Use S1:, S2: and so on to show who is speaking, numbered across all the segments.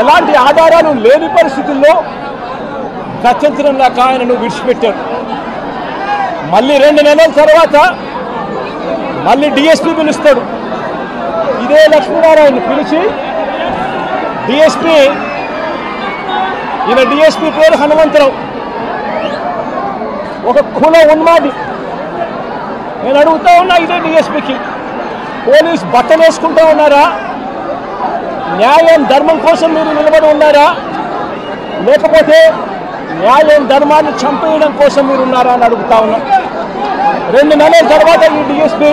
S1: ఎలాంటి ఆధారాలు లేని పరిస్థితుల్లో గత్యంతరం లేక ఆయనను విడిచిపెట్టారు. మళ్ళీ 2 నెలల తర్వాత మళ్ళీ డిఎస్పీ పిలుస్తాడు. ఇదే లక్ష్మీనారాయణ పిలిచి డిఎస్పీ, ఈయన డిఎస్పీ పేరు హనుమంతరావు, ఒక కుల ఉన్మాది. నేను అడుగుతా ఉన్నా ఇదే డిఎస్పీకి, పోలీస్ బట్టలు వేసుకుంటా ఉన్నారా? న్యాయం ధర్మం కోసం మీరు నిలబడి ఉన్నారా? లేకపోతే న్యాయం ధర్మాన్ని చంపేయడం కోసం మీరు ఉన్నారా అని అడుగుతా ఉన్నా. 2 నెలల తర్వాత ఈ డిఎస్పీ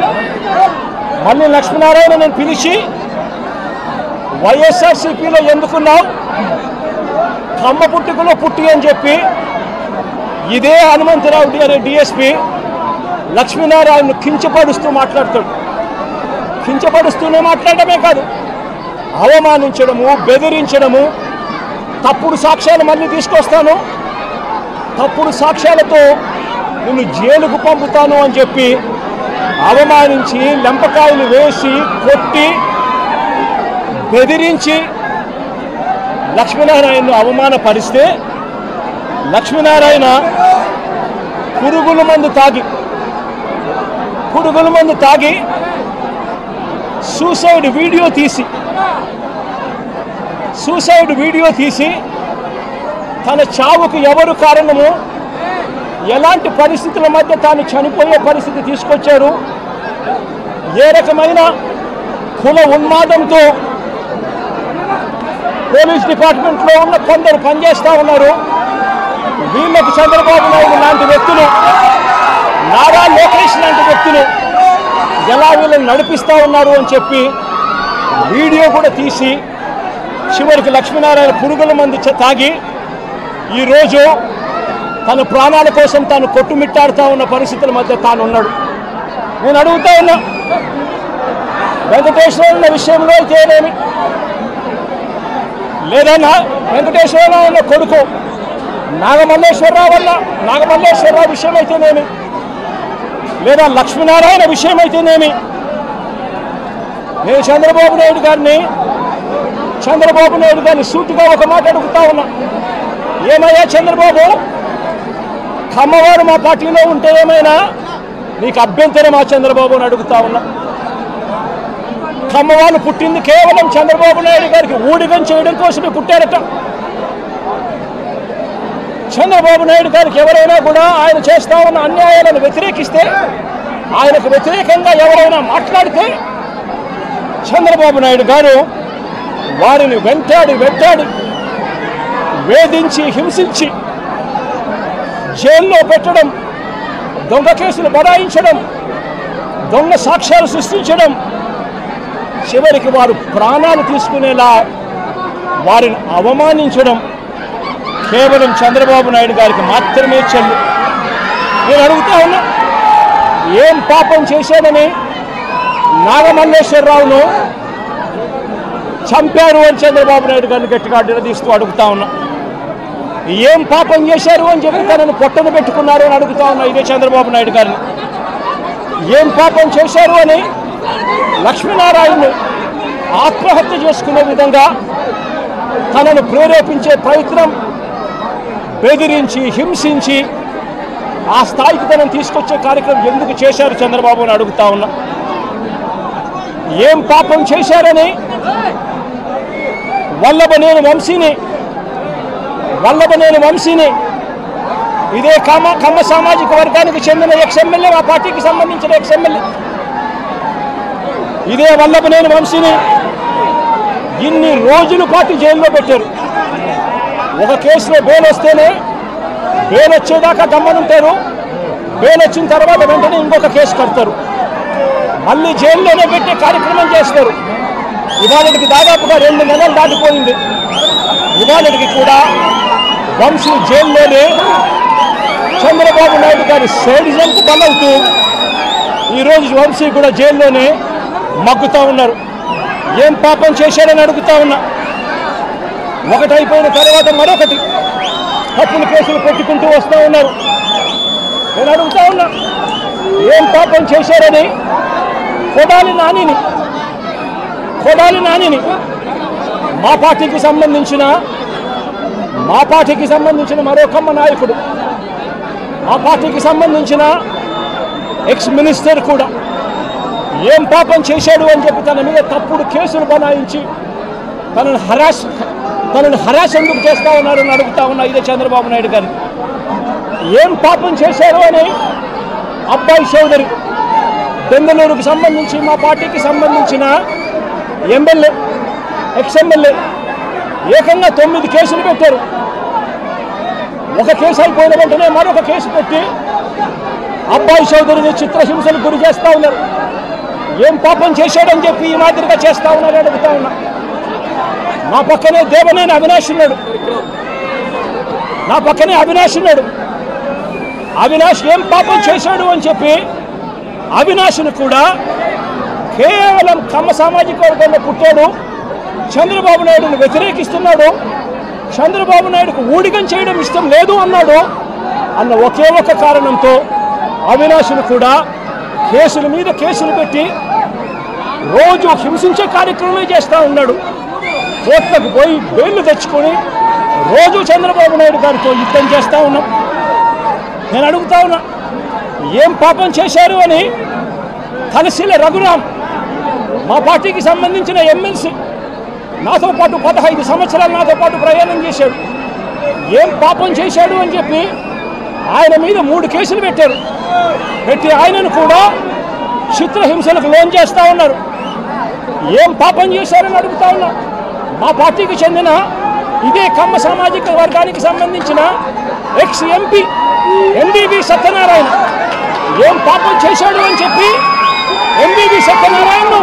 S1: మళ్ళీ లక్ష్మీనారాయణ నేను పిలిచి, వైఎస్ఆర్సీపీలో ఎందుకున్నావు, కమ్మ పుట్టుకలో పుట్టి అని చెప్పి ఇదే హనుమంతరావు అనే డిఎస్పీ లక్ష్మీనారాయణను కించపరుస్తూ మాట్లాడతాడు. కించపరుస్తూనే మాట్లాడటమే కాదు, అవమానించడము, బెదిరించడము, తప్పుడు సాక్ష్యాలు మళ్ళీ తీసుకొస్తాను, తప్పుడు సాక్ష్యాలతో నిన్ను జైలుకు పంపుతాను అని చెప్పి అవమానించి, లెంపకాయలు వేసి, కొట్టి, బెదిరించి లక్ష్మీనారాయణను అవమానపరిస్తే లక్ష్మీనారాయణ పురుగుల మందు తాగి సూసైడ్ వీడియో తీసి తన చావుకు ఎవరు కారణము, ఎలాంటి పరిస్థితుల మధ్య తాను చనిపోయే పరిస్థితి తీసుకొచ్చారు, ఏ రకమైన కుల ఉన్మాదంతో పోలీస్ డిపార్ట్మెంట్లో ఉన్న కొందరు పనిచేస్తూ ఉన్నారు, వీళ్ళకు చంద్రబాబు నాయుడు లాంటి వ్యక్తులు, నారా లోకేష్ లాంటి వ్యక్తులు ఎలా వీళ్ళని నడిపిస్తూ ఉన్నారు అని చెప్పి వీడియో కూడా తీసి చివరికి లక్ష్మీనారాయణ పురుగుల మందు తాగి ఈరోజు తన ప్రాణాల కోసం తాను కొట్టుమిట్టాడుతూ ఉన్న పరిస్థితుల మధ్య తాను ఉన్నాడు. నేను అడుగుతా ఉన్నా, వెంకటేశ్వర విషయంలో అయితేనేమి, లేదా వెంకటేశ్వరరావు అన్న కొడుకు నాగమల్లేశ్వరరావు విషయం అయితేనేమి, లేదా లక్ష్మీనారాయణ విషయం అయితేనేమి, నేను చంద్రబాబు నాయుడు గారిని సూటిగా ఒక మాట అడుగుతా ఉన్నా. ఏమయ్యా చంద్రబాబు, కమ్మవారు మా పార్టీలో ఉంటే ఏమైనా నీకు అభ్యంతరమా చంద్రబాబు అని అడుగుతా ఉన్నా. కమ్మవాళ్ళు పుట్టింది కేవలం చంద్రబాబు నాయుడు గారికి ఊడిగం చేయడం కోసమే పుట్టారట. చంద్రబాబు నాయుడు గారికి ఎవరైనా కూడా ఆయన చేస్తా ఉన్న అన్యాయాలను వ్యతిరేకిస్తే, ఆయనకు వ్యతిరేకంగా ఎవరైనా మాట్లాడితే చంద్రబాబు నాయుడు గారు వారిని వెంటాడి వేధించి, హింసించి జైల్లో పెట్టడం, దొంగ కేసులు బడాయించడం, దొంగ సాక్ష్యాలు సృష్టించడం, చివరికి వారు ప్రాణాలు తీసుకునేలా వారిని అవమానించడం కేవలం చంద్రబాబు నాయుడు గారికి మాత్రమే చెల్లు. నేను అడుగుతా ఉన్నా, ఏం పాపం చేశాడని నాగమల్లేశ్వరరావును చంపారు అని చంద్రబాబు నాయుడు గారిని గట్టిగా నిలదీస్తూ అడుగుతా ఉన్నా. ఏం పాపం చేశారు అని చెప్పి తనను పొట్టను పెట్టుకున్నారు అని అడుగుతా ఉన్నా ఇదే చంద్రబాబు నాయుడు గారిని. ఏం పాపం చేశారు అని లక్ష్మీనారాయణను ఆత్మహత్య చేసుకునే విధంగా తనను ప్రేరేపించే ప్రయత్నం, బెదిరించి, హింసించి ఆ స్థాయికి తనను తీసుకొచ్చే కార్యక్రమం ఎందుకు చేశారు చంద్రబాబు అని అడుగుతా ఉన్నా. ఏం పాపం చేశారని వల్లభనేని వంశీని ఇదే కమ్మ సామాజిక వర్గానికి చెందిన ఎక్స్ఎమ్మెల్యే, మా పార్టీకి సంబంధించిన ఎక్స్ఎమ్మెల్యే, ఇదే వల్లభనేని వంశీని ఇన్ని రోజుల పాటు జైల్లో పెట్టారు. ఒక కేసులో బెయిల్ వస్తేనే, బెయిల్ వచ్చేదాకా గమ్మనుంటారు, బెయిల్ వచ్చిన తర్వాత వెంటనే ఇంకొక కేసు కడతారు, మళ్ళీ జైల్లోనే పెట్టే కార్యక్రమం చేస్తారు. ఇవాళకి దాదాపుగా 2 నెలలు దాటిపోయింది. ఇవాళకి కూడా వంశీ జైల్లోనే చంద్రబాబు నాయుడు గారి సైడిజంకు బలవుతూ ఈరోజు వంశీ కూడా జైల్లోనే మగ్గుతూ ఉన్నారు. ఏం పాపం చేశారని అడుగుతా ఉన్నా. ఒకటి అయిపోయిన తర్వాత మరొకటి తప్పుడు కేసులు పెట్టుకుంటూ వస్తూ ఉన్నారు. నేను అడుగుతా ఉన్నా, ఏం పాపం చేశారని కొడాలి నానిని మా పార్టీకి సంబంధించిన మరో కమ్మ నాయకుడు, మా పార్టీకి సంబంధించిన ఎక్స్ మినిస్టర్ కూడా ఏం పాపం చేశాడు అని చెప్పి తన మీద తప్పుడు కేసులు బనాయించి తనను హరాస్ ఎందుకు చేస్తా ఉన్నారని అడుగుతా ఉన్నా. ఇదే చంద్రబాబు నాయుడు గారు ఏం పాపం చేశారు అని అబ్బాయి చౌదరి బెంగళూరుకు సంబంధించి మా పార్టీకి సంబంధించిన ఎమ్మెల్యే ఎక్స్ఎమ్మెల్యే ఏకంగా 9 కేసులు పెట్టారు. ఒక కేసు అయిపోయిన వెంటనే మరొక కేసు పెట్టి అబ్బాయి చౌదరిని చిత్రహింసలకు గురి చేస్తూ ఉన్నారు. ఏం పాపం చేశాడని చెప్పి ఈ మాదిరిగా చేస్తూ ఉన్నారు అడుగుతా ఉన్నా. నా పక్కనే దేవనేని అవినాష్ ఉన్నాడు, అవినాష్ ఏం పాపం చేశాడు అని చెప్పి అవినాష్ను కూడా కేవలం కమ్మ సామాజిక వర్గంలో పుట్టాడు, చంద్రబాబు నాయుడుని వ్యతిరేకిస్తున్నాడు, చంద్రబాబు నాయుడుకు ఊడిగం చేయడం ఇష్టం లేదు అన్నాడు అన్న ఒకే ఒక కారణంతో అవినాష్ను కూడా కేసుల మీద కేసులు పెట్టి రోజు హింసించే కార్యక్రమమే చేస్తూ ఉన్నాడు. కోర్టులకు పోయి బెయిల్ తెచ్చుకొని రోజు చంద్రబాబు నాయుడు గారితో యుద్ధం చేస్తూ ఉన్నాం. నేను అడుగుతా ఉన్నా, ఏం పాపం చేశారు అని తలశీల రఘురామ్ మా పార్టీకి సంబంధించిన ఎమ్మెల్సీ నాతో పాటు 15 సంవత్సరాలు నాతో పాటు ప్రయాణం చేశాడు. ఏం పాపం చేశాడు అని చెప్పి ఆయన మీద 3 కేసులు పెట్టి ఆయనను కూడా చిత్రహింసలకు లోన్ చేస్తూ ఉన్నారు. ఏం పాపం చేశారని అడుగుతా ఉన్నా. మా పార్టీకి చెందిన ఇదే కమ్మ సామాజిక వర్గానికి సంబంధించిన ఎక్స్ ఎంపీ ఎంబీబీ సత్యనారాయణ ఏం పాపం చేశాడు అని చెప్పి ఎంబీబీ సత్యనారాయణను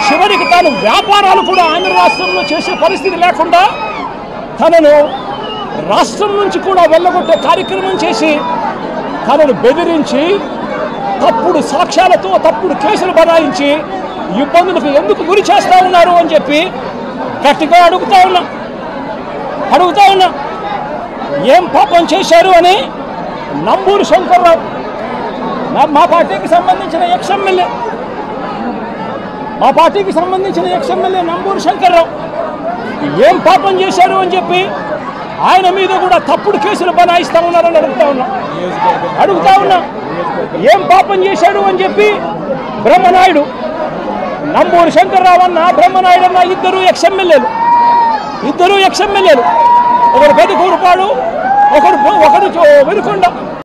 S1: చివరికి తాను వ్యాపారాలు కూడా ఆంధ్ర రాష్ట్రంలో చేసే పరిస్థితి లేకుండా తనను రాష్ట్రం నుంచి కూడా వెళ్ళగొట్టే కార్యక్రమం చేసి తనను బెదిరించి తప్పుడు సాక్ష్యాలతో తప్పుడు కేసులు బనాయించి ఇబ్బందులకు ఎందుకు గురి చేస్తూ ఉన్నారు అని చెప్పి గట్టిగా అడుగుతా ఉన్నా. ఏం పాపం చేశారు అని నంబూరు శంకర్రావు మా పార్టీకి సంబంధించిన ఎక్స్ఎమ్మెల్యే నంబూరు శంకర్రావు ఏం పాపం చేశారు అని చెప్పి ఆయన మీద కూడా తప్పుడు కేసులు బనాయిస్తా ఉన్నారని అడుగుతా ఉన్నా. ఏం పాపం చేశాడు అని చెప్పి బ్రహ్మనాయుడు, నంబూరు శంకర్రావు అన్న బ్రహ్మనాయుడు అన్న ఇద్దరు ఎక్స్ఎమ్మెల్యేలు, ఒకరు పెదకూరుపాడు, ఒకరు వెనుకొండ.